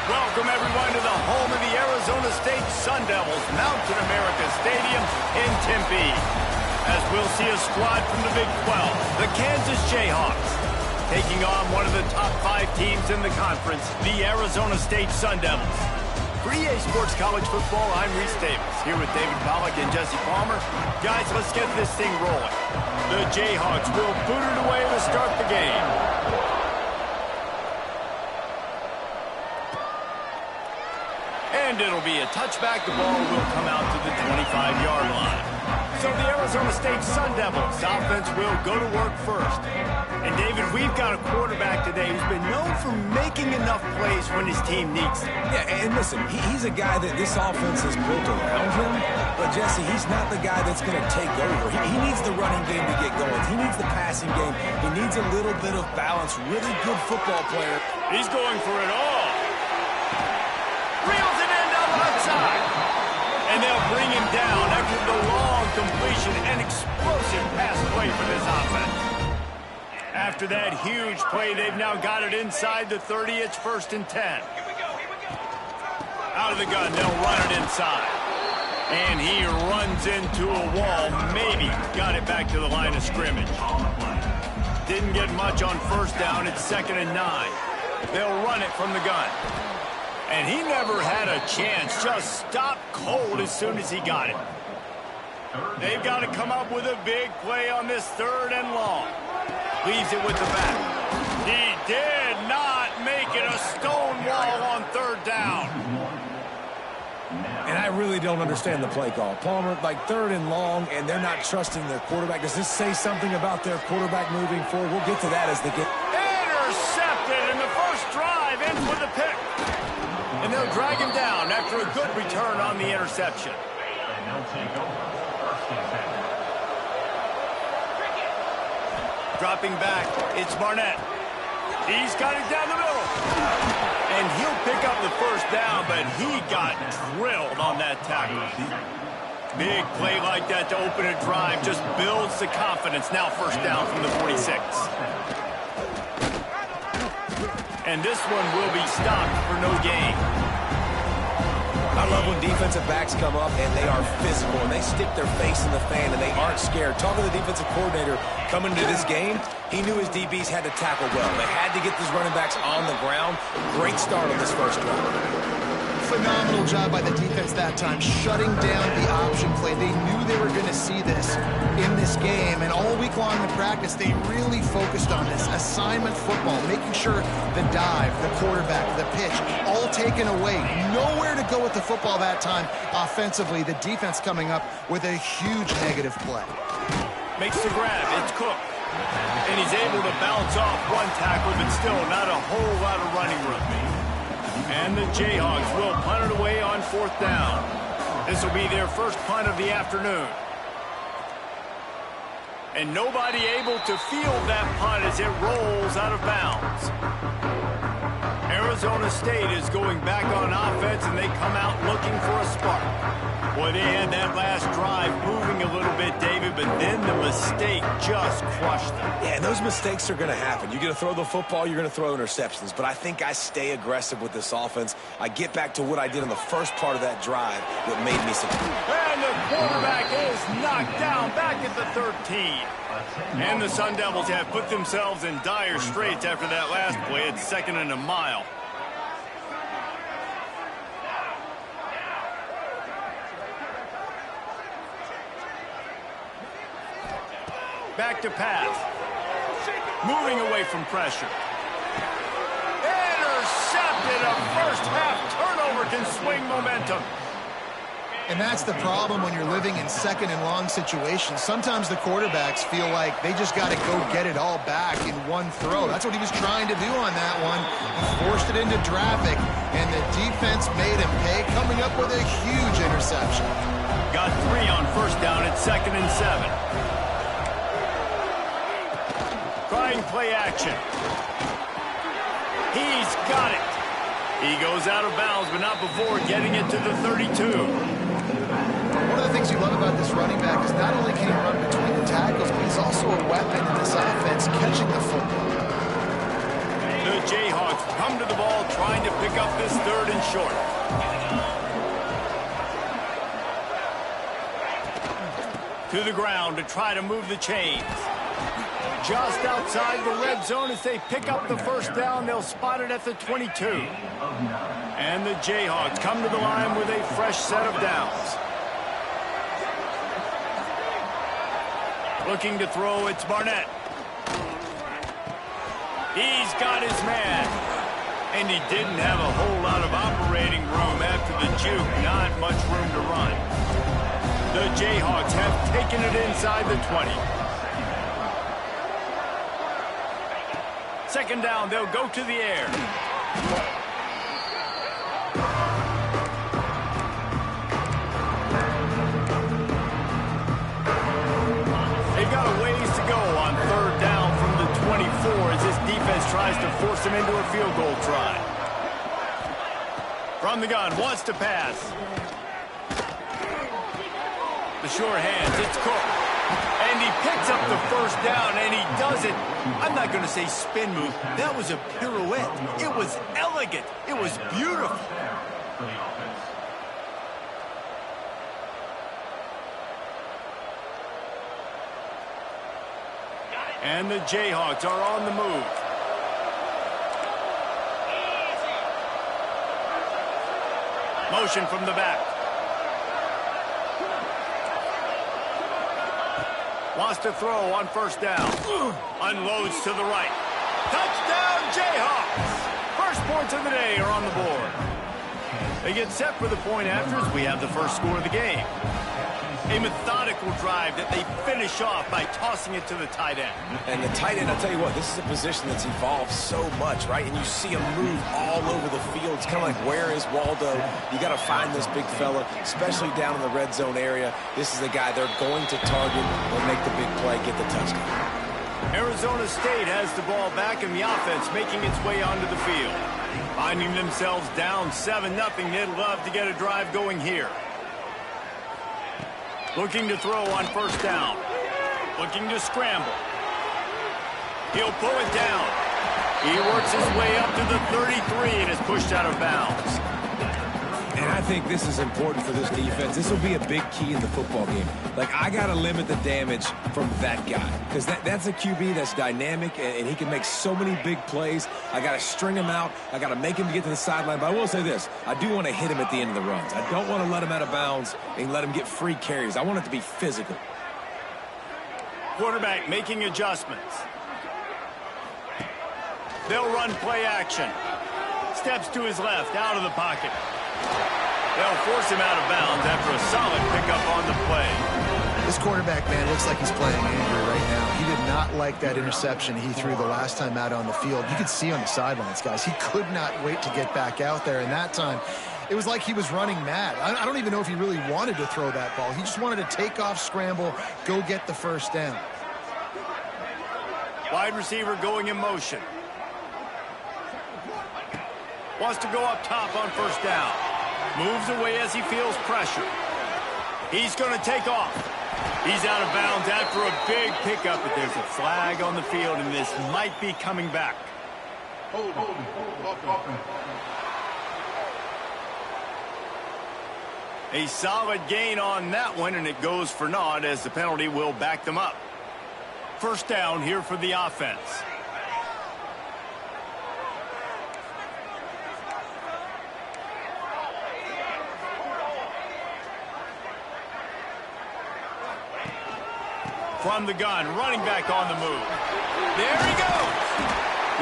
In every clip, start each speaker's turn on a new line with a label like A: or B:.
A: Welcome, everyone, to the home of the Arizona State Sun Devils, Mountain America Stadium in Tempe. As we'll see a squad from the Big 12, the Kansas Jayhawks, taking on one of the top 5 teams in the conference, the Arizona State Sun Devils. For EA Sports College Football, I'm Reese Davis, here with David Pollack and Jesse Palmer. Guys, let's get this thing rolling. The Jayhawks will boot it away to start the game. And it'll be a touchback. The ball will come out to the 25-yard line. So the Arizona State Sun Devils offense will go to work first. And David, we've got a quarterback today who's been known for making enough plays when his team needs them.
B: Yeah, and listen, he's a guy that this offense is built around him. But, Jesse, he's not the guy that's going to take over. He needs the running game to get going. He needs the passing game. He needs a little bit of balance. Really good football player.
A: He's going for it all. Reels it in down the left side. And they'll bring him down after the long completion and explosive pass play for this offense. After that huge play, they've now got it inside the 30. It's 1st and 10. Out of the gun, they'll run it inside. And he runs into a wall. Maybe got it back to the line of scrimmage. Didn't get much on 1st down. It's 2nd and 9. They'll run it from the gun. And he never had a chance. Just stopped cold as soon as he got it. They've got to come up with a big play on this 3rd and long. Leaves it with the back. He did not make it a stone wall on 3rd down.
B: And I really don't understand the play call. Palmer, like 3rd and long, and they're not trusting their quarterback. Does this say something about their quarterback moving forward? We'll get to that as they get...
A: Intercepted, and the first drive ends with a pick. And they'll drag him down after a good return on the interception. Dropping back, it's Barnett. He's got it down the middle. And he'll pick up the 1st down, but he got drilled on that tackle. Big play like that to open a drive just builds the confidence. Now 1st down from the 46. And this one will be stopped for no gain.
B: I love when defensive backs come up and they are physical and they stick their face in the fan and they aren't scared. Talking to the defensive coordinator coming into this game, he knew his DBs had to tackle well. They had to get these running backs on the ground. Great start on this 1st drive.
C: Phenomenal job by the defense that time, shutting down the option play. They knew they were going to see this in this game, and all week long in practice, they really focused on this assignment football, making sure the dive, the quarterback, the pitch, all taken away. Nowhere to go with the football that time offensively. The defense coming up with a huge negative play.
A: Makes the grab. It's Cook. And he's able to bounce off one tackle, but still not a whole lot of running room. And the Jayhawks will punt it away on 4th down. This will be their first punt of the afternoon. And nobody able to field that punt as it rolls out of bounds. Arizona State is going back on offense, and they come out looking for a spark. Boy, they had that last drive moving a little bit, David, but then the mistake just crushed them.
B: Yeah, and those mistakes are going to happen. You're going to throw the football, you're going to throw interceptions. But I think I stay aggressive with this offense. I get back to what I did in the first part of that drive that made me succeed.
A: And the quarterback is knocked down back at the 13. And the Sun Devils have put themselves in dire straits after that last play. It's 2nd and a mile. Back to pass. Moving away from pressure. Intercepted. A first half turnover can swing momentum.
C: And that's the problem when you're living in 2nd and long situations. Sometimes the quarterbacks feel like they just got to go get it all back in one throw. That's what he was trying to do on that one. He forced it into traffic, and the defense made him pay, coming up with a huge interception.
A: Got 3 on 1st down at 2nd and 7. Trying play action. He's got it. He goes out of bounds, but not before getting it to the 32.
C: One of the things you love about this running back is not only can he run between the tackles, but he's also a weapon in this offense, catching the football.
A: The Jayhawks come to the ball trying to pick up this 3rd and short. To the ground to try to move the chains. Just outside the red zone as they pick up the 1st down. They'll spot it at the 22. And the Jayhawks come to the line with a fresh set of downs. Looking to throw, it's Barnett. He's got his man. And he didn't have a whole lot of operating room after the juke. Not much room to run. The Jayhawks have taken it inside the 20. 2nd down, they'll go to the air. They've got a ways to go on 3rd down from the 24 as this defense tries to force them into a field goal try. From the gun, wants to pass. The sure hands, it's Cook. And he picks up the 1st down, and he does it. I'm not going to say spin move. That was a pirouette. It was elegant. It was beautiful. And the Jayhawks are on the move. Motion from the back. Wants to throw on 1st down. Unloads to the right. Touchdown, Jayhawks! First points of the day are on the board. They get set for the point after as we have the first score of the game. A methodical drive that they finish off by tossing it to the tight end.
B: And the tight end, I'll tell you what, this is a position that's evolved so much, right? And you see him move all over the field. It's kind of like, where is Waldo? You got to find this big fella, especially down in the red zone area. This is the guy they're going to target or make the big play, get the touchdown.
A: Arizona State has the ball back in the offense, making its way onto the field. Finding themselves down 7-0, they'd love to get a drive going here. Looking to throw on 1st down. Looking to scramble. He'll pull it down. He works his way up to the 33 and is pushed out of bounds.
B: And I think this is important for this defense. This will be a big key in the football game. Like, I got to limit the damage from that guy. Because that's a QB that's dynamic, and he can make so many big plays. I got to string him out. I got to make him get to the sideline. But I will say this. I do want to hit him at the end of the runs. I don't want to let him out of bounds and let him get free carries. I want it to be physical.
A: Quarterback making adjustments. They'll run play action. Steps to his left, out of the pocket. They'll force him out of bounds after a solid pickup on the play.
C: This quarterback, man, looks like he's playing angry right now. He did not like that interception he threw the last time out on the field. You could see on the sidelines, guys. He could not wait to get back out there, and that time it was like he was running mad. I don't even know if he really wanted to throw that ball. He just wanted to take off, scramble, go get the 1st down.
A: Wide receiver going in motion. Wants to go up top on 1st down. Moves away as he feels pressure. He's going to take off. He's out of bounds after a big pickup, but there's a flag on the field, and this might be coming back. A solid gain on that one, and it goes for naught as the penalty will back them up. 1st down here for the offense. From the gun, running back on the move. There he goes.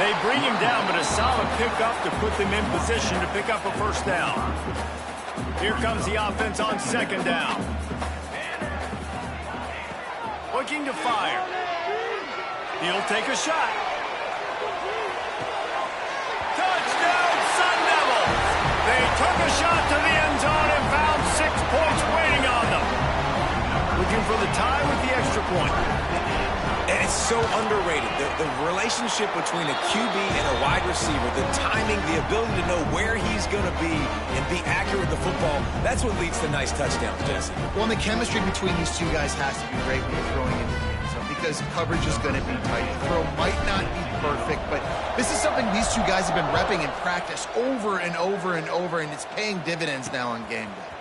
A: They bring him down, but a solid pickup to put them in position to pick up a 1st down. Here comes the offense on 2nd down. Looking to fire. He'll take a shot. Touchdown, Sun Devils! They took a shot to the end zone and found 6 points waiting on them. Looking for the tie with the extra point.
B: And it's so underrated. The relationship between a QB and a wide receiver, the timing, the ability to know where he's going to be and be accurate with the football, that's what leads to nice touchdowns, Jesse.
C: Well, and the chemistry between these two guys has to be great when you're throwing into the end zone. because coverage is going to be tight. The throw might not be perfect, but this is something these two guys have been repping in practice over and over and over, and it's paying dividends now on game day.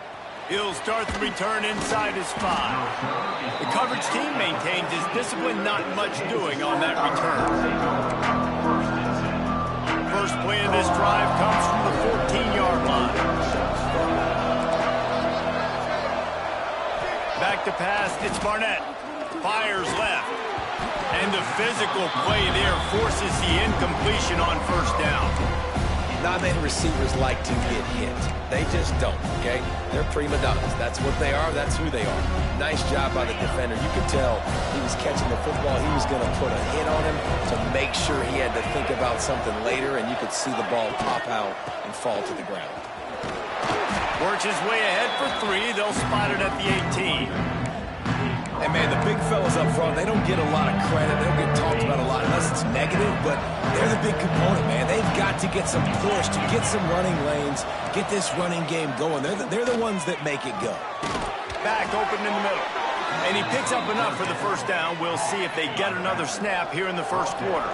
A: He'll start the return inside his 5. The coverage team maintains his discipline, not much doing on that return. First play of this drive comes from the 14-yard line. Back to pass, it's Barnett. Fires left. And the physical play there forces the incompletion on first down.
B: Not many receivers like to get hit. They just don't, okay? They're prima donnas. That's what they are. That's who they are. Nice job by the defender. You could tell he was catching the football. He was going to put a hit on him to make sure he had to think about something later, and you could see the ball pop out and fall to the ground.
A: Works his way ahead for 3. They'll spot it at the 18.
B: And, man, the big fellas up front, they don't get a lot of credit. They don't get talked about a lot unless it's negative, but they're the big component, man. They've got to get some push, to get some running lanes, get this running game going. They're the ones that make it go.
A: Back open in the middle. And he picks up enough for the first down. We'll see if they get another snap here in the first quarter.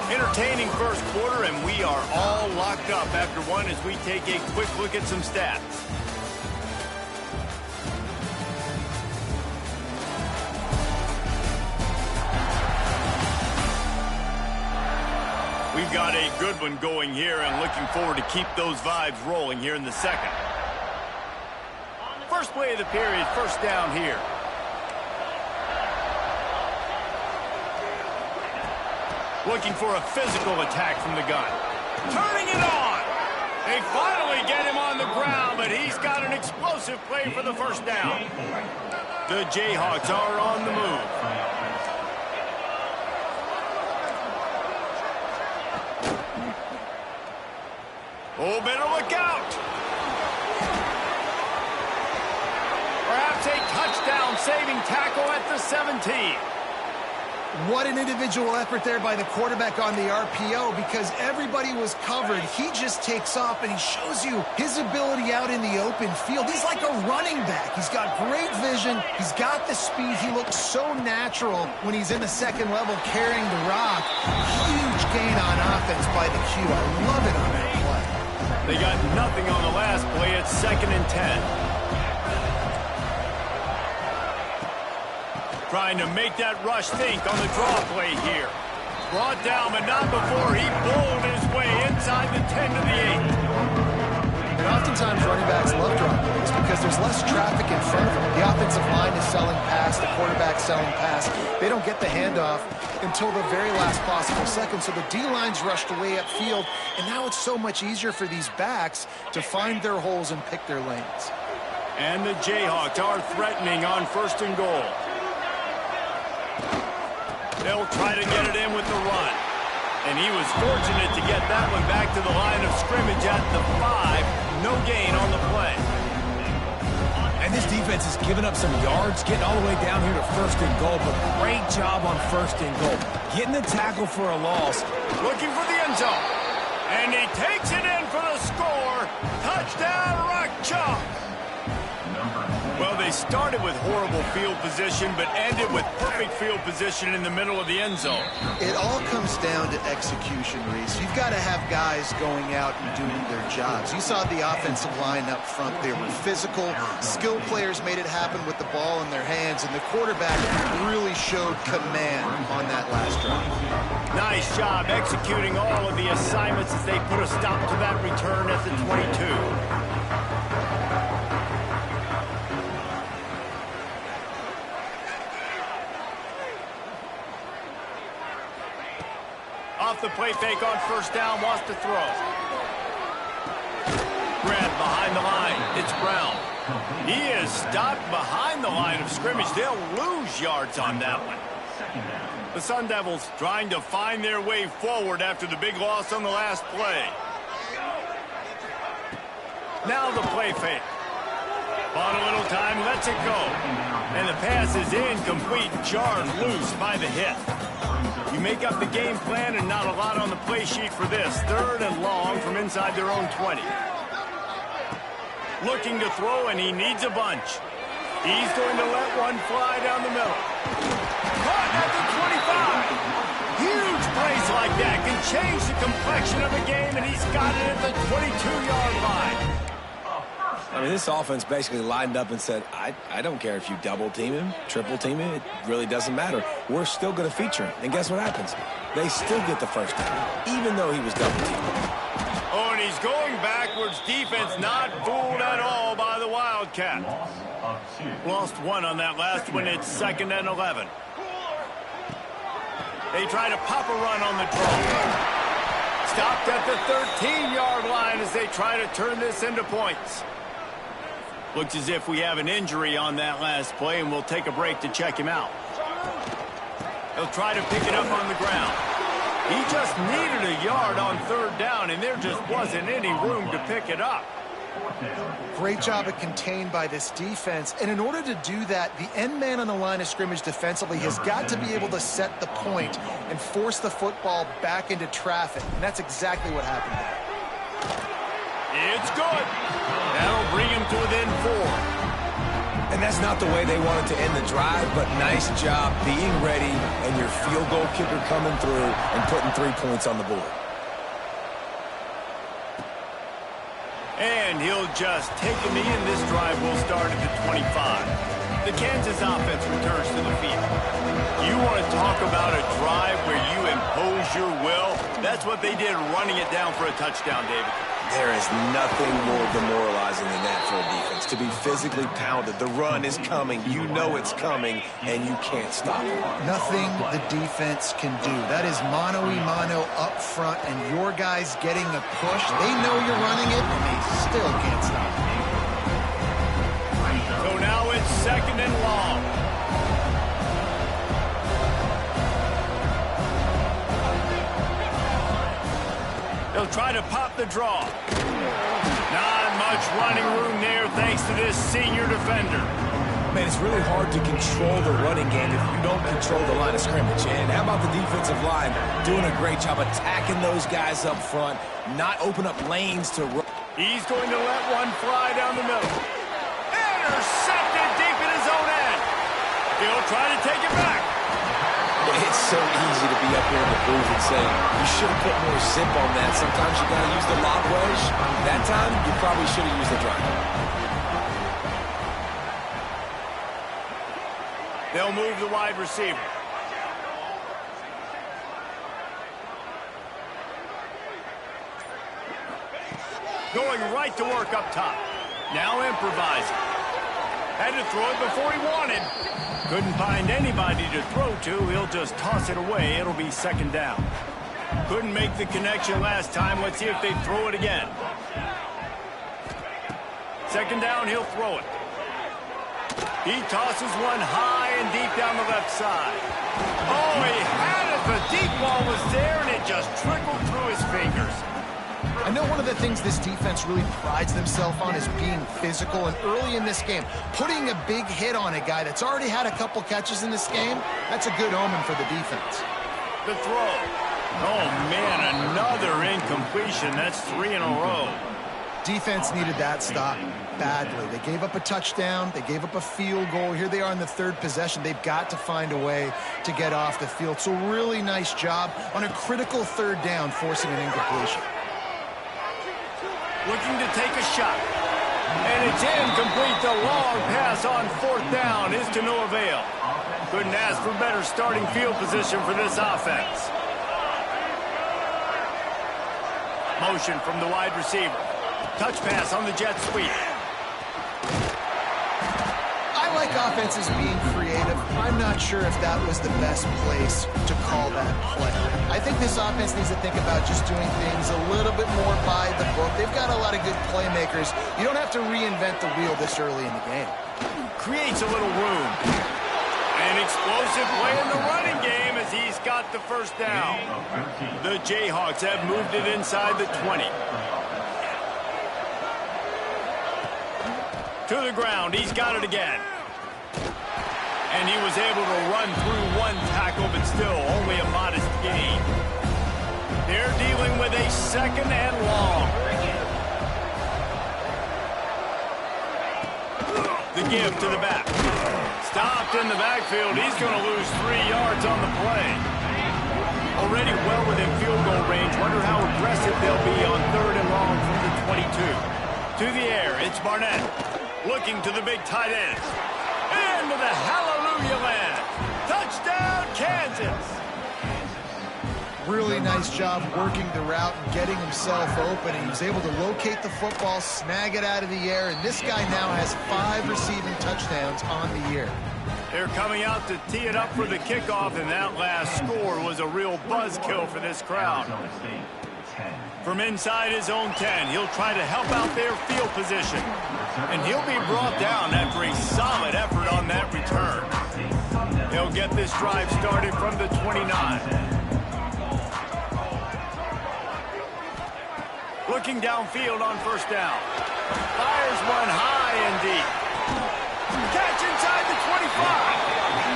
A: Entertaining first quarter, and we are all locked up after one as we take a quick look at some stats. We've got a good one going here and looking forward to keep those vibes rolling here in the second. First play of the period, first down here. Looking for a physical attack from the gun. Turning it on. They finally get him on the ground, but he's got an explosive play for the first down. The Jayhawks are on the move. Oh, better look out. Perhaps a touchdown-saving tackle at the 17.
C: What an individual effort there by the quarterback on the RPO, because everybody was covered. He just takes off, and he shows you his ability out in the open field. He's like a running back. He's got great vision. He's got the speed. He looks so natural when he's in the second level carrying the rock. Huge gain on offense by the Q. I love it on that play.
A: They got nothing on the last play. It's 2nd and 10. Trying to make that rush think on the draw play here. Brought down, but not before he bowled his way inside the 10 to the 8.
C: And oftentimes running backs love draw plays because there's less traffic in front of them. The offensive line is selling pass, the quarterback's selling pass. They don't get the handoff until the very last possible second, so the D-line's rushed away upfield, and now it's so much easier for these backs to find their holes and pick their lanes.
A: And the Jayhawks are threatening on 1st and goal. They'll try to get it in with the run. And he was fortunate to get that one back to the line of scrimmage at the 5. No gain on the play.
B: And this defense has given up some yards, getting all the way down here to 1st and goal, but great job on 1st and goal. Getting the tackle for a loss.
A: Looking for the end zone. And he takes it in for the score. Touchdown, Rock Chalk. Well, they started with horrible field position, but ended with perfect field position in the middle of the end zone.
C: It all comes down to execution, Reese. You've got to have guys going out and doing their jobs. You saw the offensive line up front. They were physical. Skilled players made it happen with the ball in their hands, and the quarterback really showed command on that last drive.
A: Nice job executing all of the assignments as they put a stop to that return at the 22. Off the play fake on 1st down, wants to throw. Grabbed behind the line, it's Brown. He is stopped behind the line of scrimmage. They'll lose yards on that one. The Sun Devils trying to find their way forward after the big loss on the last play. Now the play fake. Bought a little time, lets it go. And the pass is incomplete, jarred loose by the hit. You make up the game plan and not a lot on the play sheet for this. 3rd and long from inside their own 20. Looking to throw, and he needs a bunch. He's going to let one fly down the middle. Caught at the 25. Huge plays like that can change the complexion of a game, and he's got it at the 22-yard line.
B: I mean, this offense basically lined up and said, I don't care if you double team him, triple team him. It really doesn't matter. We're still going to feature him. And guess what happens? They still get the first down, even though he was double teamed.
A: Oh, and he's going backwards. Defense not fooled at all by the Wildcat. Lost one on that last one. It's 2nd and 11. They try to pop a run on the draw. Stopped at the 13-yard line as they try to turn this into points. Looks as if we have an injury on that last play, and we'll take a break to check him out. He'll try to pick it up on the ground. He just needed a yard on 3rd down, and there just wasn't any room to pick it up.
C: Great job of contained by this defense. And in order to do that, the end man on the line of scrimmage defensively has got to be able to set the point and force the football back into traffic. And that's exactly what happened there.
A: It's good. That'll bring him to within 4.
B: And that's not the way they wanted to end the drive, but nice job being ready and your field goal kicker coming through and putting 3 points on the board.
A: And he'll just take a knee, and this drive will start at the 25. The Kansas offense returns to the field. You want to talk about a drive where you impose your will? That's what they did, running it down for a touchdown, David.
B: There is nothing more demoralizing than that for a defense, to be physically pounded. The run is coming, you know it's coming, and you can't stop it.
C: Nothing the defense can do. That is mano-a-mano up front, and your guys getting the push. They know you're running it, and they still can't stop it.
A: So now it's 2nd and long. They'll try to pop the draw. Not much running room there thanks to this senior defender.
B: Man, it's really hard to control the running game if you don't control the line of scrimmage. And how about the defensive line doing a great job attacking those guys up front, not open up lanes to run.
A: He's going to let one fly down the middle. Intercepted deep in his own end. He'll try to take it back.
B: It's so easy to be up here in the booth and say, you should have put more zip on that. Sometimes you got to use the lob wedge. That time, you probably should have used the drive.
A: They'll move the wide receiver. Going right to work up top. Now improvising. Had to throw it before he wanted. Couldn't find anybody to throw to. He'll just toss it away. It'll be 2nd down. Couldn't make the connection last time. Let's see if they throw it again. 2nd down, he'll throw it. He tosses one high and deep down the left side. Oh, he had it. The deep ball was there, and it just trickled through his fingers.
C: I know one of the things this defense really prides themselves on is being physical, and early in this game, putting a big hit on a guy that's already had a couple catches in this game, that's a good omen for the defense.
A: The throw. Oh, man, another incompletion. That's 3 in a row.
C: Defense needed that stop badly. They gave up a touchdown. They gave up a field goal. Here they are in the 3rd possession. They've got to find a way to get off the field. So really nice job on a critical 3rd down, forcing an incompletion.
A: Looking to take a shot. And it's incomplete. The long pass on 4th down is to no avail. Couldn't ask for better starting field position for this offense. Motion from the wide receiver. Touch pass on the jet sweep.
C: I like offenses being creative. I'm not sure if that was the best place to call that play. I think this offense needs to think about just doing things a little bit more by the book. They've got a lot of good playmakers. You don't have to reinvent the wheel this early in the game.
A: Creates a little room. An explosive play in the running game as he's got the 1st down. The Jayhawks have moved it inside the 20. To the ground. He's got it again. And he was able to run through one tackle, but still only a modest gain. They're dealing with a 2nd and long. The give to the back. Stopped in the backfield. He's going to lose 3 yards on the play. Already well within field goal range. Wonder how aggressive they'll be on 3rd and long from the 22. To the air, it's Barnett. Looking to the big tight end. Into the hallelujah land. Touchdown, Kansas.
C: Really nice job working the route and getting himself open. He was able to locate the football, snag it out of the air, and this guy now has 5 receiving touchdowns on the year.
A: They're coming out to tee it up for the kickoff, and that last score was a real buzzkill for this crowd. From inside his own 10, he'll try to help out their field position. And he'll be brought down after a solid effort on that return. He'll get this drive started from the 29. Looking downfield on 1st down. Fires one high and deep. Catch inside the 25.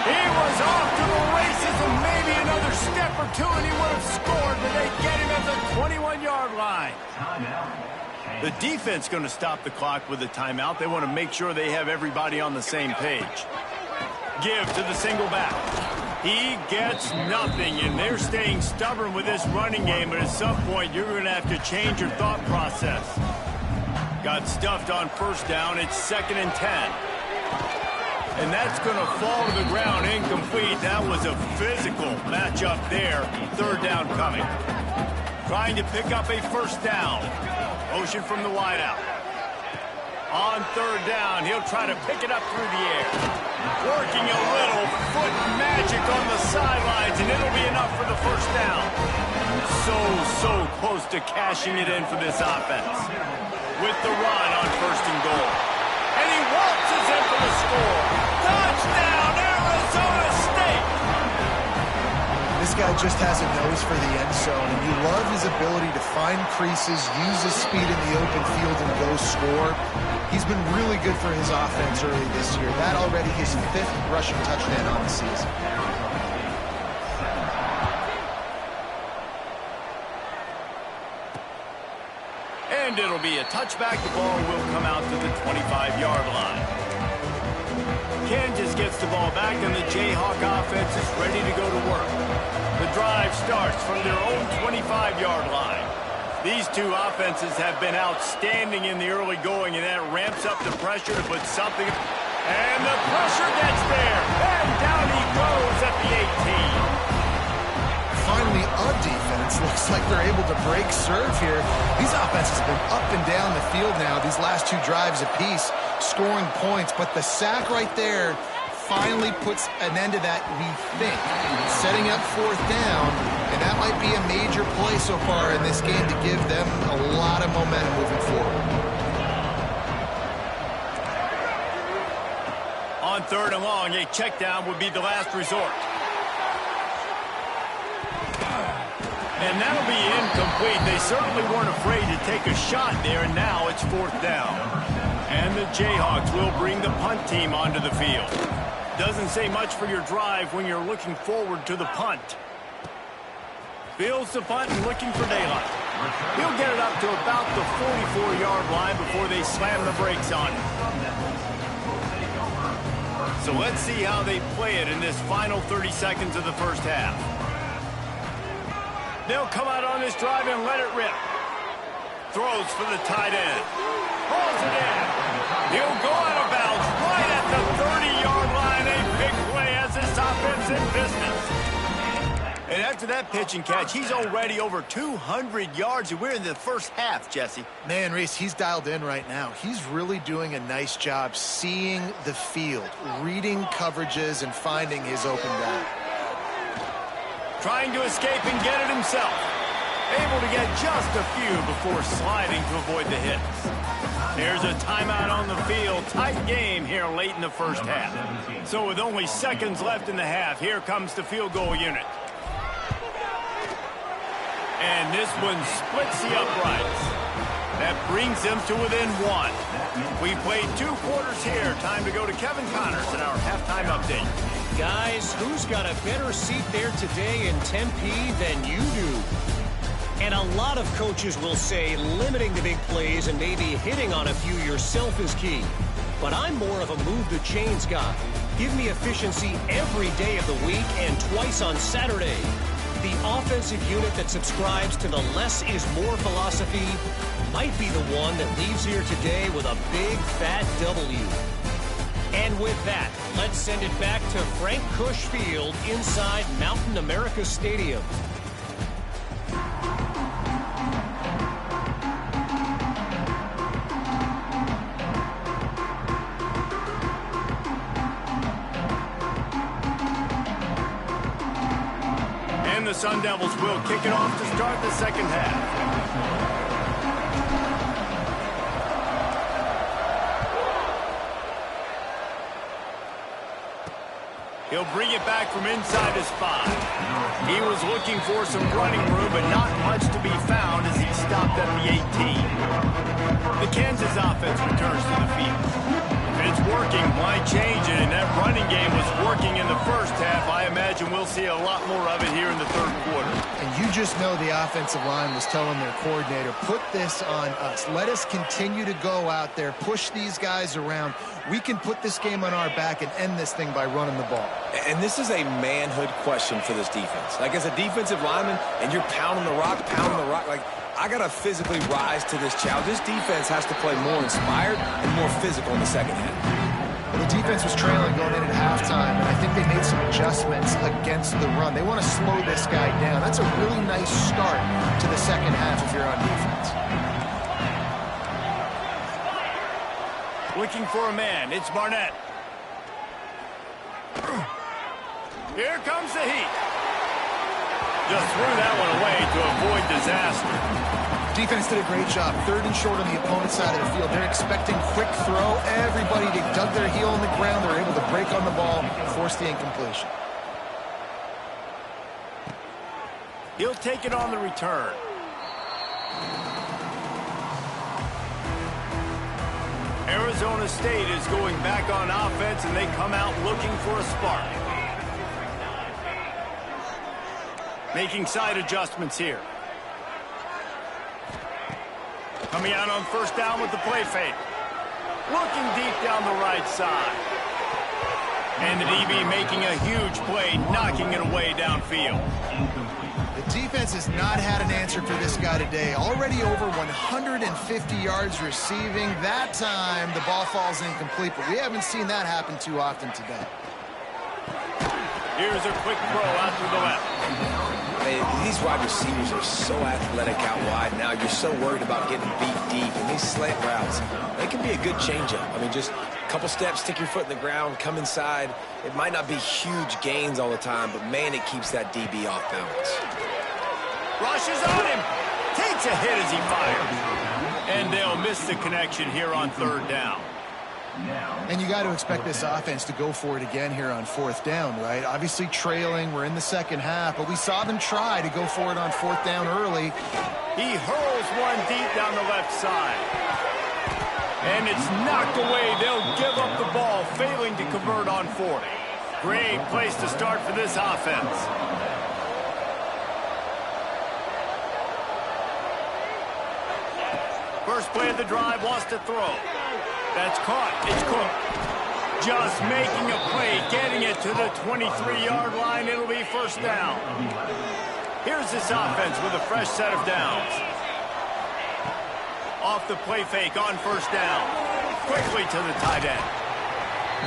A: He was off to the races, and maybe another step or two and he would have scored, but they get him at the 21-yard line. The defense going to stop the clock with a timeout. They want to make sure they have everybody on the same page. Give to the single back. He gets nothing, and they're staying stubborn with this running game, but at some point you're going to have to change your thought process. Got stuffed on 1st down. It's 2nd and 10. And that's going to fall to the ground incomplete. That was a physical matchup there. 3rd down coming. Trying to pick up a 1st down. Motion from the wideout. On 3rd down, he'll try to pick it up through the air. Working a little foot magic on the sidelines, and it'll be enough for the 1st down. So close to cashing it in for this offense. With the run on 1st and goal. And he waltzes in for the score. Touchdown, Arizona State!
C: This guy just has a nose for the end zone, and you love his ability to find creases, use his speed in the open field, and go score. He's been really good for his offense early this year. That already his 5th rushing touchdown on the season.
A: And it'll be a touchback. The ball will come out to the 25-yard line. Kansas gets the ball back, and the Jayhawk offense is ready to go to work. The drive starts from their own 25-yard line. These two offenses have been outstanding in the early going, and that ramps up the pressure to put something. And the pressure gets there. And down he goes at the 18.
C: Finally, a defense. Looks like they're able to break serve here. These offenses have been up and down the field now, these last 2 drives apiece, scoring points. But the sack right there finally puts an end to that, we think. Setting up 4th down, and that might be a major play so far in this game to give them a lot of momentum moving forward.
A: On 3rd and long, a check down would be the last resort. And that'll be incomplete. They certainly weren't afraid to take a shot there, and now it's 4th down. And the Jayhawks will bring the punt team onto the field. Doesn't say much for your drive when you're looking forward to the punt. Fields the punt and looking for daylight. He'll get it up to about the 44-yard line before they slam the brakes on it. So let's see how they play it in this final 30 seconds of the 1st half. They'll come out on this drive and let it rip. Throws for the tight end. Pulls it in. He'll go out of bounds right at the 30-yard line. A big play as this offense in business. And after that pitch and catch, he's already over 200 yards, and we're in the 1st half, Jesse.
C: Man, Reese, he's dialed in right now. He's really doing a nice job seeing the field, reading coverages, and finding his open guy.
A: Trying to escape and get it himself. Able to get just a few before sliding to avoid the hits. There's a timeout on the field. Tight game here late in the 1st half. So with only seconds left in the half, here comes the field goal unit. And this one splits the uprights. That brings them to within 1. We played 2 quarters here. Time to go to Kevin Connors in our halftime update.
D: Guys, who's got a better seat there today in Tempe than you do? And a lot of coaches will say limiting the big plays and maybe hitting on a few yourself is key. but I'm more of a move the chains guy. Give me efficiency every day of the week and twice on Saturday. The offensive unit that subscribes to the less is more philosophy might be the one that leaves here today with a big fat W. And with that, let's send it back to Frank Cush Field inside Mountain America Stadium.
A: And the Sun Devils will kick it off to start the second half. He'll bring it back from inside his 5. He was looking for some running room, but not much to be found as he stopped at the 18. The Kansas offense returns to the field. If it's working, why change it? And that running game was working in the first half. I imagine we'll see a lot more of it here in the third quarter.
C: And you just know the offensive line was telling their coordinator, put this on us. Let us continue to go out there, push these guys around. We can put this game on our back and end this thing by running the ball.
B: And this is a manhood question for this defense. Like, as a defensive lineman, and you're pounding the rock, like, I got to physically rise to this challenge. This defense has to play more inspired and more physical in the second half.
C: Well, the defense was trailing going in at halftime, and I think they made some adjustments against the run. They want to slow this guy down. That's a really nice start to the second half if you're on defense.
A: Looking for a man. It's Barnett. Here comes the heat. Just threw that one away to avoid disaster.
C: Defense did a great job. 3rd and short on the opponent's side of the field. They're expecting quick throw. Everybody, they dug their heel in the ground. They're able to break on the ball, force the incompletion.
A: He'll take it on the return. Arizona State is going back on offense, and they come out looking for a spark. Making side adjustments here. Coming out on first down with the play fake. Looking deep down the right side. And the DB making a huge play, knocking it away downfield.
C: The defense has not had an answer for this guy today. Already over 150 yards receiving. That time, the ball falls incomplete, but we haven't seen that happen too often today.
A: Here's a quick throw out to the left.
B: These wide receivers are so athletic out wide now. You're so worried about getting beat deep. And these slant routes, they can be a good changeup. I mean, just a couple steps, stick your foot in the ground, come inside. It might not be huge gains all the time, but, man, it keeps that DB off balance.
A: Rushes on him. Takes a hit as he fires. And they'll miss the connection here on 3rd down.
C: And you got to expect this offense to go for it again here on 4th down, right? Obviously trailing, we're in the second half, but we saw them try to go for it on 4th down early.
A: He hurls one deep down the left side. And it's knocked away. They'll give up the ball, failing to convert on 4th. Great place to start for this offense. First play of the drive, wants to throw. That's caught. It's Cook. Just making a play, getting it to the 23-yard line. It'll be first down. Here's this offense with a fresh set of downs. Off the play fake on first down. Quickly to the tight end.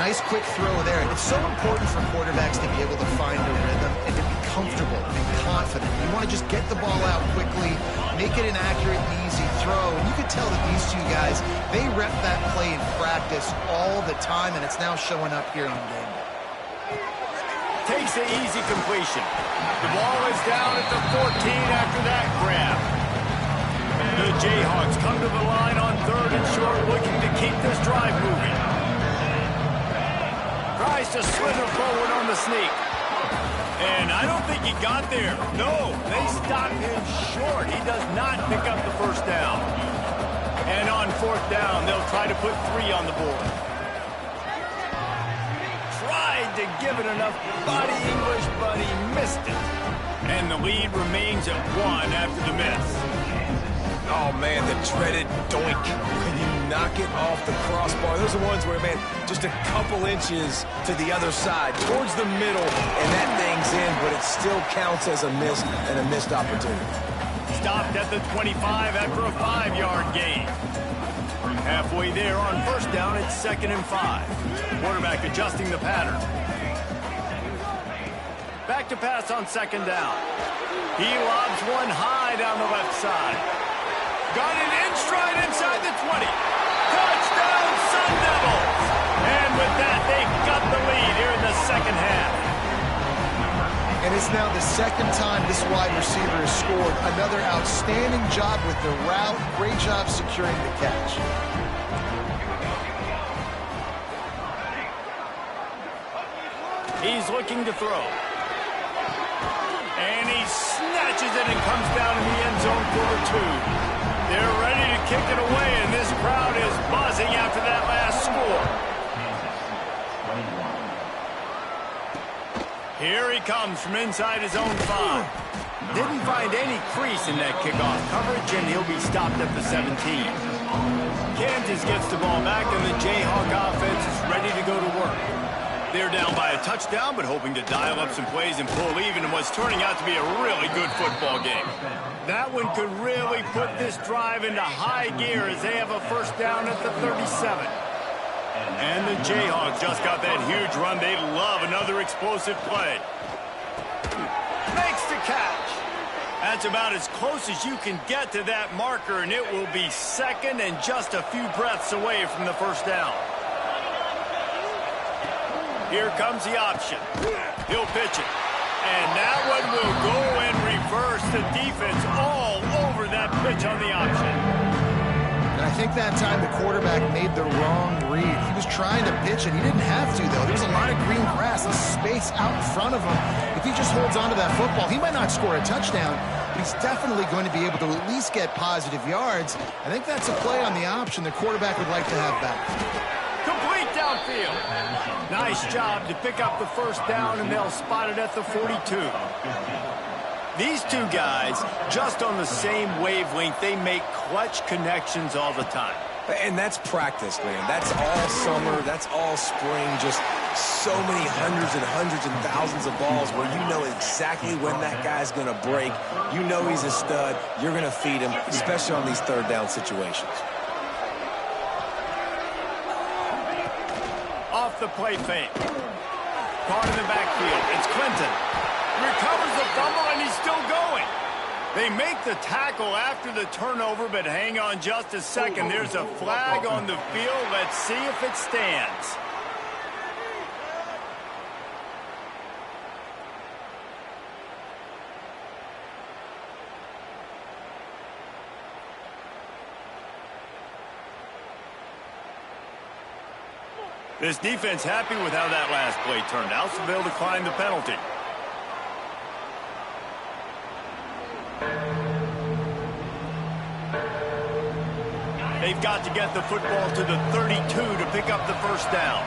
C: Nice quick throw there. And it's so important for quarterbacks to be able to find a rhythm and to be comfortable and confident. You want to just get the ball out quickly, make it an accurate, easy throw. And you can tell that these two guys, they rep that play in practice all the time, and it's now showing up here on game day.
A: Takes the easy completion. The ball is down at the 14 after that grab. The Jayhawks come to the line on 3rd and short, looking to keep this drive moving. Tries to slither forward on the sneak. And I don't think he got there. No, they stopped him short. He does not pick up the first down. And on 4th down, they'll try to put 3 on the board. Tried to give it enough body English, but he missed it. And the lead remains at 1 after the miss.
B: Oh, man, the dreaded doink. When you knock it off the crossbar. Those are ones where, man, just a couple inches to the other side, towards the middle, and that thing's in, but it still counts as a missed opportunity.
A: Stopped at the 25 after a 5-yard gain. Halfway there on first down, it's 2nd and 5. Quarterback adjusting the pattern. Back to pass on 2nd down. He lobs one high down the left side. Got it in stride inside the 20. Touchdown, Sun Devils! And with that, they've got the lead here in the second half.
C: And it's now the second time this wide receiver has scored. Another outstanding job with the route. Great job securing the catch.
A: He's looking to throw. And he snatches it and comes down in the end zone for the 2. They're ready to kick it away, and this crowd is buzzing after that last score. Here he comes from inside his own 5. Didn't find any crease in that kickoff coverage, and he'll be stopped at the 17. Kansas gets the ball back, and the Jayhawk offense is ready to go to work. They're down by a touchdown, but hoping to dial up some plays and pull even in what's turning out to be a really good football game. That one could really put this drive into high gear as they have a first down at the 37. And the Jayhawks just got that huge run. They love another explosive play. Makes the catch. That's about as close as you can get to that marker, and it will be 2nd and just a few breaths away from the first down. Here comes the option. He'll pitch it. And that one will go and reverse. The defense all over that pitch on the option.
C: And I think that time the quarterback made the wrong read. He was trying to pitch it. He didn't have to, though. There's a lot of green grass, a space out in front of him. If he just holds on to that football, he might not score a touchdown, but he's definitely going to be able to at least get positive yards. I think that's a play on the option the quarterback would like to have back.
A: Complete downfield. Nice job to pick up the first down, and they'll spot it at the 42. These two guys, just on the same wavelength, they make clutch connections all the time.
B: And that's practice, man. That's all summer. That's all spring. Just so many hundreds and thousands of balls where you know exactly when that guy's going to break. You know he's a stud. You're going to feed him, especially on these third down situations.
A: Off the play fake. Caught in the backfield. It's Clinton. Recovers the fumble, and he's still going. They make the tackle after the turnover, but hang on just a second. There's a flag on the field. Let's see if it stands. This defense happy with how that last play turned out, so they'll decline the penalty. They've got to get the football to the 32 to pick up the first down.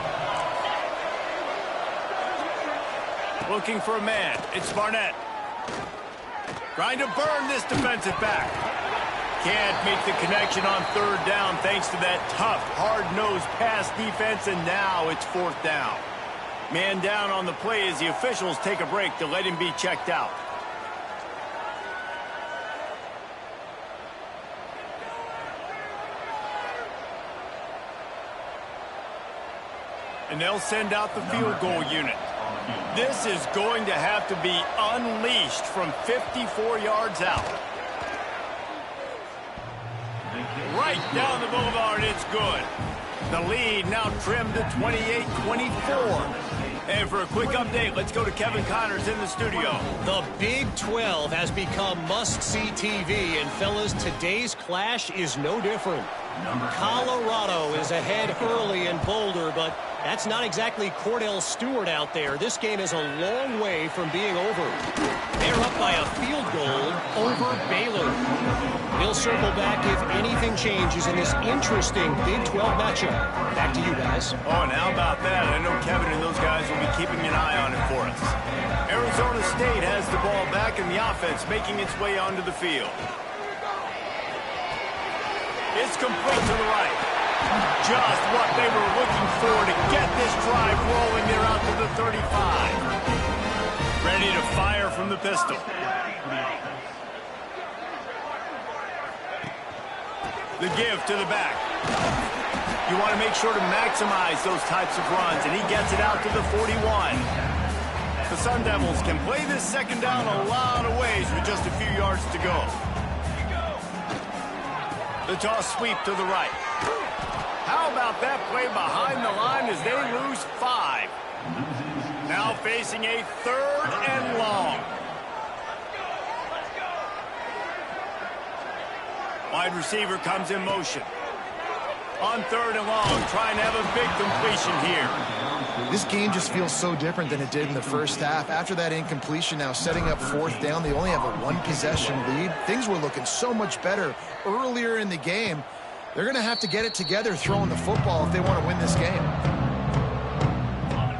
A: Looking for a man. It's Barnett. Trying to burn this defensive back. Can't make the connection on third down thanks to that tough, hard-nosed pass defense, and now it's fourth down. Man down on the play as the officials take a break to let him be checked out. And they'll send out the field goal unit. This is going to have to be unleashed from 54 yards out. Right down the boulevard, it's good. The lead now trimmed to 28-24. And for a quick update, let's go to Kevin Connors in the studio.
D: The Big 12 has become must-see TV, and fellas, today's clash is no different. Colorado is ahead early in Boulder, but that's not exactly Cordell Stewart out there. This game is a long way from being over. They're up by a field goal over Baylor. We'll circle back if anything changes in this interesting Big 12 matchup. Back to you guys.
A: Oh, and how about that? I know Kevin and those guys will be keeping an eye on it for us. Arizona State has the ball back, and the offense making its way onto the field. It's complete to the right. Just what they were looking for to get this drive rolling. They're out to the 35. Ready to fire from the pistol. The give to the back. You want to make sure to maximize those types of runs, and he gets it out to the 41. The Sun Devils can play this second down a lot of ways with just a few yards to go. The toss sweep to the right. How about that play behind the line as they lose 5? Now facing a 3rd and long. Wide receiver comes in motion. On 3rd and long, trying to have a big completion here.
C: This game just feels so different than it did in the first half. After that incompletion, now setting up 4th down, they only have a 1-possession lead. Things were looking so much better earlier in the game. They're going to have to get it together throwing the football if they want to win this game.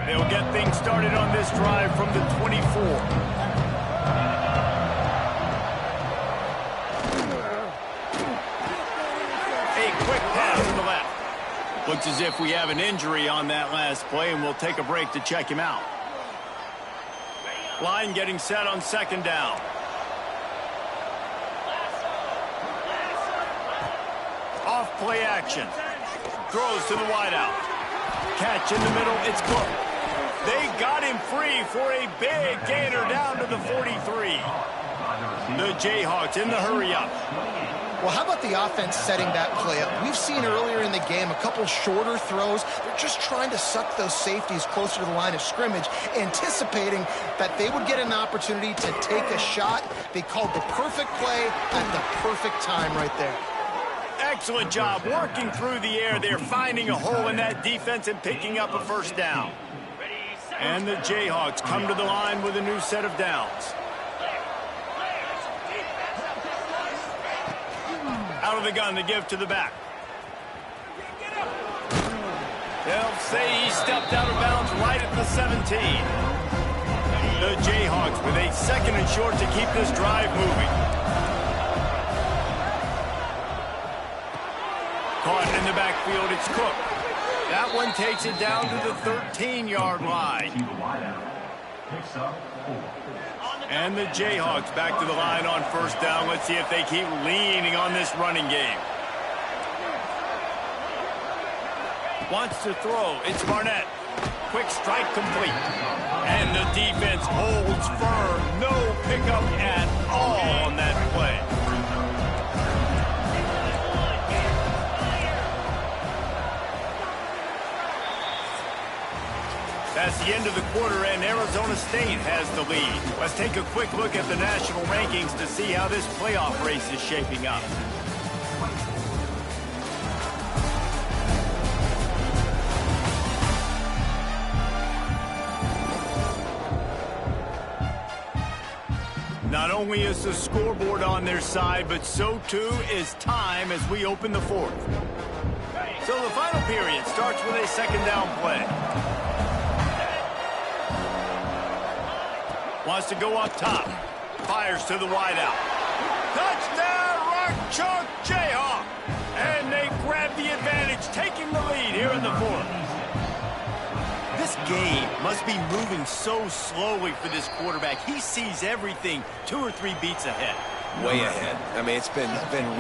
A: They'll get things started on this drive from the 24. Looks as if we have an injury on that last play, and we'll take a break to check him out. Line getting set on 2nd down. Off play action. Throws to the wideout. Catch in the middle. It's Cook. They got him free for a big gainer down to the 43. The Jayhawks in the hurry-up.
C: Well, how about the offense setting that play up? We've seen earlier in the game a couple shorter throws. They're just trying to suck those safeties closer to the line of scrimmage, anticipating that they would get an opportunity to take a shot. They called the perfect play at the perfect time right there.
A: Excellent job working through the air. They're finding a hole in that defense and picking up a 1st down. And the Jayhawks come to the line with a new set of downs. Out of the gun, the give to the back. They'll say he stepped out of bounds right at the 17. The Jayhawks with a 2nd and short to keep this drive moving. Caught in the backfield, it's Cook. That one takes it down to the 13-yard line. And the Jayhawks back to the line on 1st down. Let's see if they keep leaning on this running game. Wants to throw. It's Barnett. Quick strike complete. And the defense holds firm. No pickup at all on that play. That's the end of the quarter, and Arizona State has the lead. Let's take a quick look at the national rankings to see how this playoff race is shaping up. Not only is the scoreboard on their side, but so too is time as we open the 4th. So the final period starts with a 2nd down play. Wants to go up top. Fires to the wideout. Touchdown, Rock Chalk Jayhawk. And they grab the advantage, taking the lead here in the 4th. This game must be moving so slowly for this quarterback. He sees everything 2 or 3 beats ahead.
B: Way ahead. I mean, it's been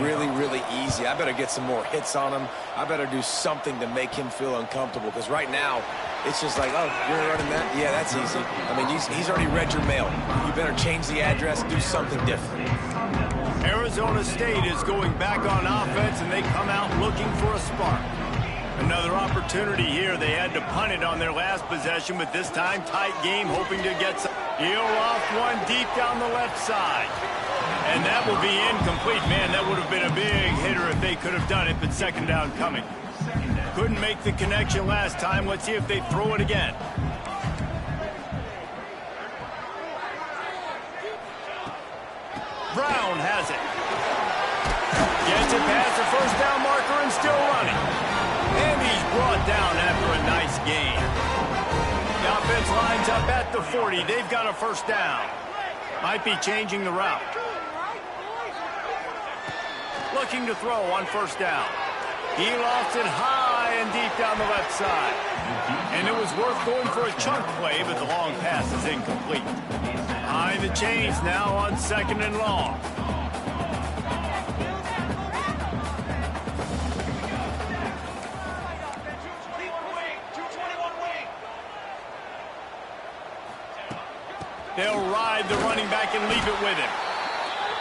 B: really, really easy. I better get some more hits on him. I better do something to make him feel uncomfortable, because right now, it's just like, oh, you're running that? Yeah, that's easy. I mean, he's already read your mail. You better change the address, do something different.
A: Arizona State is going back on offense, and they come out looking for a spark. Another opportunity here. They had to punt it on their last possession, but this time tight game, hoping to get some. He'll off one deep down the left side. And that will be incomplete. Man, that would have been a big hitter if they could have done it, but 2nd down coming. Couldn't make the connection last time. Let's see if they throw it again. Brown has it. Gets it past the 1st down marker and still running. And he's brought down after a nice gain. The offense lines up at the 40. They've got a 1st down. Might be changing the route. Looking to throw on 1st down. He lost it high and deep down the left side. And it was worth going for a chunk play, but the long pass is incomplete. Behind the chains now on 2nd and long. They'll ride the running back and leave it with him.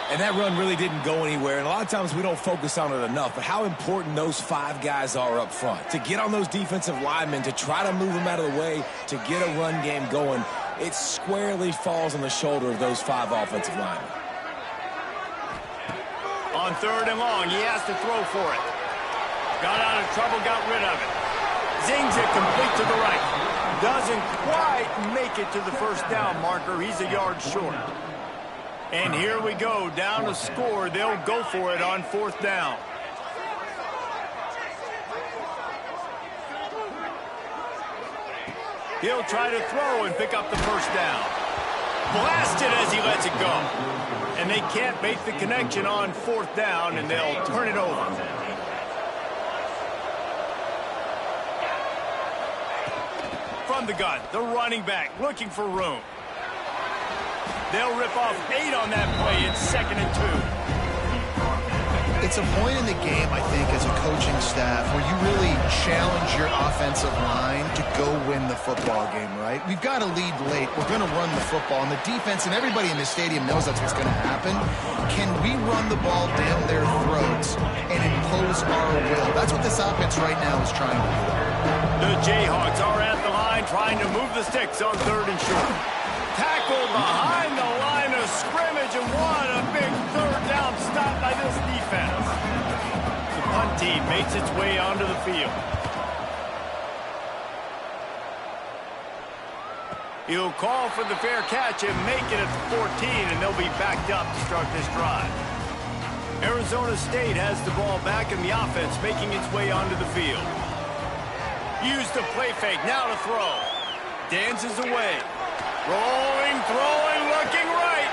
B: And that run really didn't go anywhere, and a lot of times we don't focus on it enough, but how important those 5 guys are up front. To get on those defensive linemen, to try to move them out of the way, to get a run game going, it squarely falls on the shoulder of those 5 offensive linemen.
A: On 3rd and long, he has to throw for it. Got out of trouble, got rid of it. Zings it complete to the right. Doesn't quite make it to the first down marker. He's a yard short. And here we go, down to score. They'll go for it on 4th down. He'll try to throw and pick up the first down. Blasted as he lets it go. And they can't make the connection on 4th down, and they'll turn it over. From the gun, the running back looking for room. They'll rip off 8 on that play. It's 2nd and 2.
C: It's a point in the game, I think, as a coaching staff where you really challenge your offensive line to go win the football game, right? We've got to lead late. We're going to run the football. And the defense and everybody in the stadium knows that's what's going to happen. Can we run the ball down their throats and impose our will? That's what this offense right now is trying to do.
A: The Jayhawks are at the line trying to move the sticks on 3rd and short. Tackled behind the line of scrimmage, and what a big 3rd down stop by this defense. The punt team makes its way onto the field. He'll call for the fair catch and make it at the 14, and they'll be backed up to start this drive. Arizona State has the ball back, and the offense making its way onto the field. Used the play fake, now to throw. Dances away. Rolling, throwing, looking right.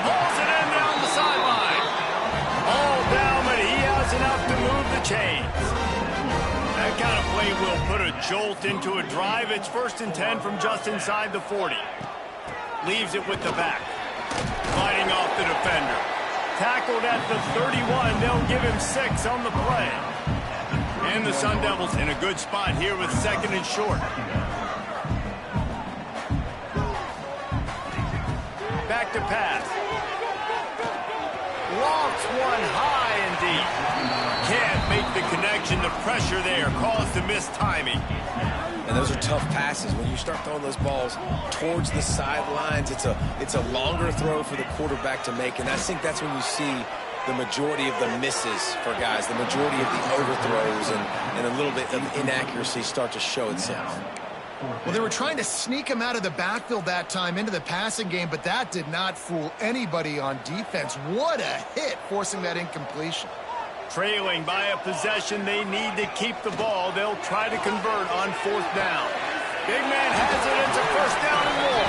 A: Hauls it in down the sideline. All down, but he has enough to move the chains. That kind of play will put a jolt into a drive. It's 1st and 10 from just inside the 40. Leaves it with the back. Fighting off the defender. Tackled at the 31. They'll give him 6 on the play. And the Sun Devils in a good spot here with 2nd and short. Back to pass. Lofts one high and deep. Can't make the connection. The pressure there caused the missed timing.
B: And those are tough passes. When you start throwing those balls towards the sidelines, it's a longer throw for the quarterback to make. And I think that's when you see the majority of the misses for guys, the majority of the overthrows and a little bit of inaccuracy start to show itself.
C: Well, they were trying to sneak him out of the backfield that time into the passing game, but that did not fool anybody on defense. What a hit, forcing that incompletion.
A: Trailing by a possession, they need to keep the ball. They'll try to convert on 4th down. Big man has it. It's a 1st down and more.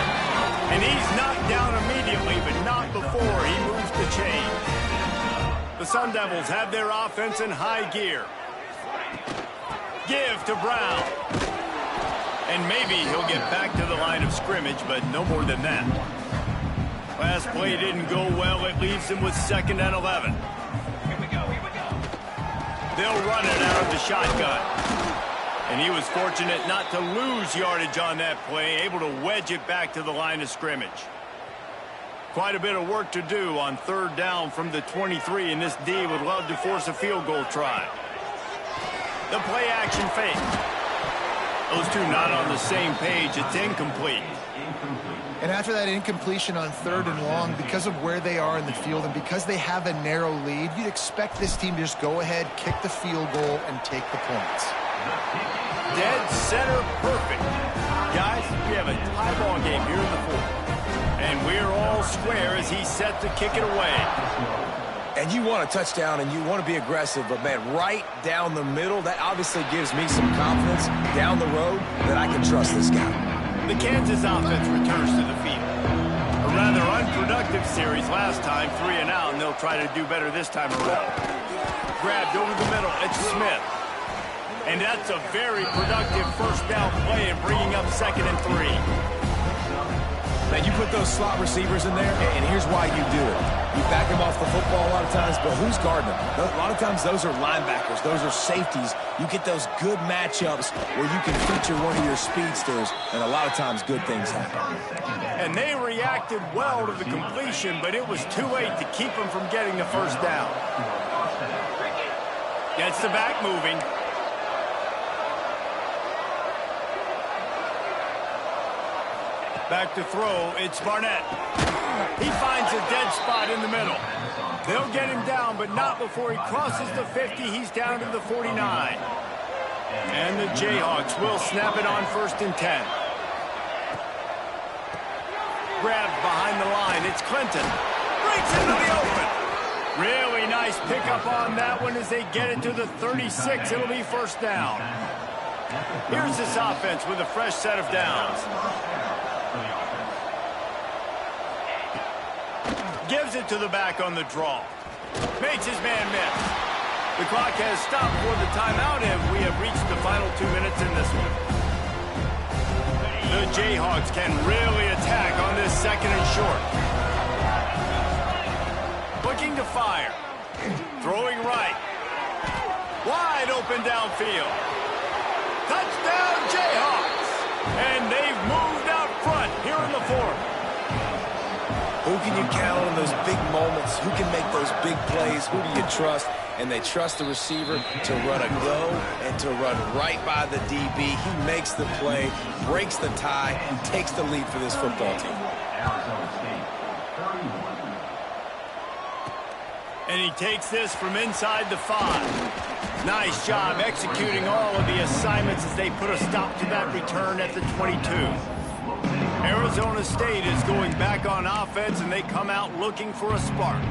A: And he's knocked down immediately, but not before he moves the chain. The Sun Devils have their offense in high gear. Give to Brown. And maybe he'll get back to the line of scrimmage, but no more than that. Last play didn't go well. It leaves him with 2nd and 11. They'll run it out of the shotgun. And he was fortunate not to lose yardage on that play, able to wedge it back to the line of scrimmage. Quite a bit of work to do on 3rd down from the 23, and this D would love to force a field goal try. The play action fake. Those two not on the same page. It's incomplete.
C: And after that incompletion on 3rd and long, because of where they are in the field and because they have a narrow lead, you'd expect this team to just go ahead, kick the field goal, and take the points.
A: Dead center perfect. Guys, we have a tie ball game here in the 4th. And we're all square as he's set to kick it away.
B: And you want a touchdown and you want to be aggressive, but, man, right down the middle, that obviously gives me some confidence down the road that I can trust this guy.
A: The Kansas offense returns to the field. A rather unproductive series last time, 3 and out, and they'll try to do better this time around. Grabbed over the middle, it's Smith. And that's a very productive first down play and bringing up 2nd and 3.
B: Now, you put those slot receivers in there, and here's why you do it. You back them off the football a lot of times, but who's guarding them? A lot of times, those are linebackers. Those are safeties. You get those good matchups where you can feature one of your speedsters, and a lot of times, good things happen.
A: And they reacted well to the completion, but it was too late to keep them from getting the first down. Gets the back moving. Back to throw, it's Barnett. He finds a dead spot in the middle. They'll get him down, but not before he crosses the 50. He's down to the 49. And the Jayhawks will snap it on 1st and 10. Grabbed behind the line, it's Clinton. Breaks into the open. Really nice pickup on that one as they get it to the 36. It'll be first down. Here's this offense with a fresh set of downs. Gives it to the back on the draw. Makes his man miss. The clock has stopped for the timeout, and we have reached the final 2 minutes in this one. The Jayhawks can really attack on this 2nd and short. Looking to fire. Throwing right. Wide open downfield. Touchdown Jayhawks! And they've moved out front here in the 4th.
B: Who can you count on those big moments? Who can make those big plays? Who do you trust? And they trust the receiver to run a go and to run right by the DB. He makes the play, breaks the tie, and takes the lead for this football team.
A: And he takes this from inside the 5. Nice job executing all of the assignments as they put a stop to that return at the 22. Arizona State is going back on offense, and they come out looking for a spark.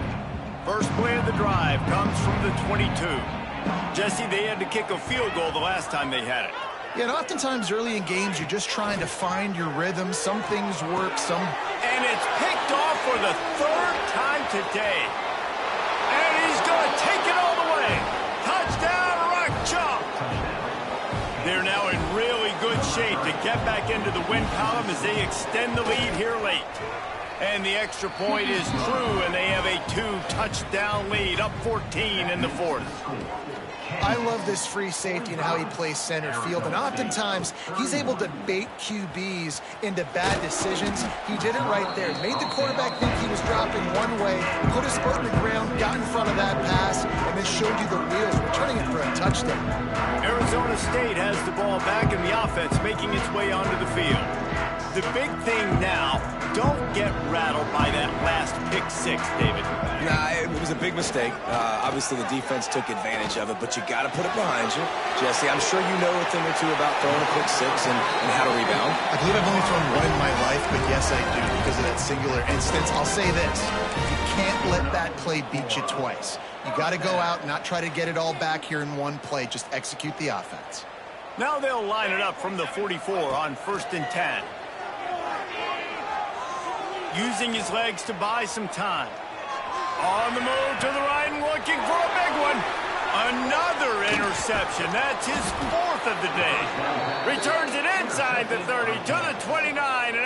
A: First play of the drive comes from the 22. Jesse, they had to kick a field goal the last time they had it.
C: Yeah, and oftentimes early in games, you're just trying to find your rhythm. Some things work, some...
A: And it's picked off for the 3rd time today. And he's going to take it all the way. Touchdown, Rock Chalk. They're now in really good shape to get back into the win column as they extend the lead here late. And the extra point is true, and they have a 2-touchdown lead, up 14 in the 4th.
C: I love this free safety and how he plays center field, and oftentimes he's able to bait QBs into bad decisions. He did it right there. Made the quarterback think he was dropping one way, put his foot in the ground, got in front of that pass, and then showed you the wheels, returning it for a touchdown.
A: Arizona State has the ball back in the offense, making its way onto the field. The big thing now, don't get rattled by that last pick-6, David.
B: Nah, it was a big mistake. Obviously, the defense took advantage of it, but you got to put it behind you. Jesse, I'm sure you know a thing or two about throwing a pick-6 and how to rebound.
C: I believe I've only thrown one in my life, but yes, I do because of that singular instance. I'll say this. You can't let that play beat you twice. You got to go out and not try to get it all back here in one play. Just execute the offense.
A: Now they'll line it up from the 44 on 1st and 10. Using his legs to buy some time. On the move to the right and looking for a big one. Another interception. That's his 4th of the day. Returns it inside the 30 to the 29, and